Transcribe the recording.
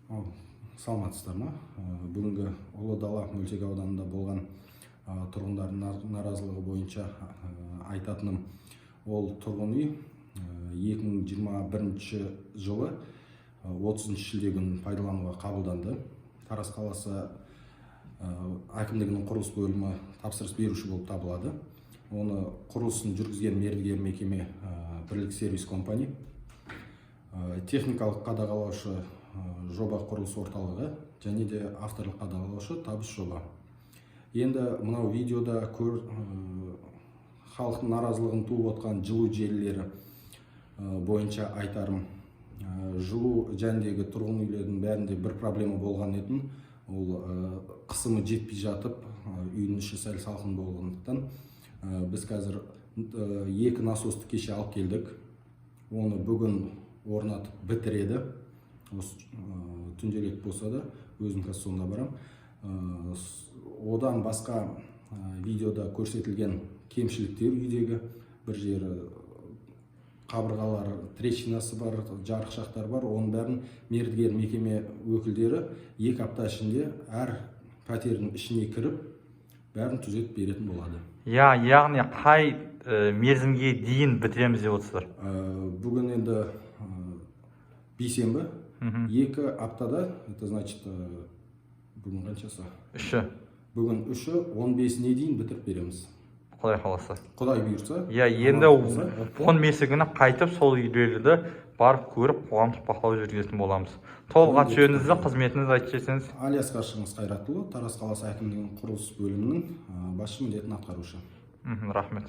Саламатсыздар ма? Бүгінгі Ұлы Дала мөлтек ауданында болған тұрғындардың наразылығы бойынша айтатыным, ол тұрғын үй 2021 жылы 30 шілде күні пайдалануға қабылданды. Тараз қаласы әкімдігінің құрылыс бөлімі тапсырыс беруші болып табылады. Оны құрылысын жүргізген мердігер мекеме Бірлік сервис компания, техникалық қадағалаушы жоба құрылыс орталығы және де авторлық қадағалаушы табыс жоба. Енді мынау видеода халықтың наразылығын туып отқан жылу желілері бойынша айтарым, жылу жәндегі тұрғын үйлердің бәрінде бір проблема болған етін, ол қысымы жетпей жатып, үйдің іші сәл салқын болғандықтан біз қазір екі насосты кеше алып келдік. Оны бүгін орнатып бітіреді. Түнделет болса да өзім қазір сонда барам. Одан басқа видеода көрсетілген кемшіліктер үйдегі бір жері қабырғалар трещинасы бар, жарықшақтар бар. Оның бәрін мердігер мекеме өкілдері 2 апта ішінде әр пәтердің ішіне кіріп, бәрін түзетіп беретін болады. Яғни қай мерзімге дейін бітіреміз деп отырсыздар? Бүгін енді бейсенбі, 2 аптада, это значит, бүгін қаншасы? 3-і. Бүгін 3-і, 15-не дейін бітіріп береміз. Құдай қаласа. Құдай бұйырса. Енді 15 күні қайтып сол үйлерді барып көріп, қоғамдық бақылау жүргізетін боламыз. Толық аты жөніңізді, қызметіңізді айтып жіберсеңіз. Алияс Қаршығыз Қайратұлы, Тараз қаласы әкімдігінің құрылыс бөлімінің басшы міндетін атқарушы. Рахмет.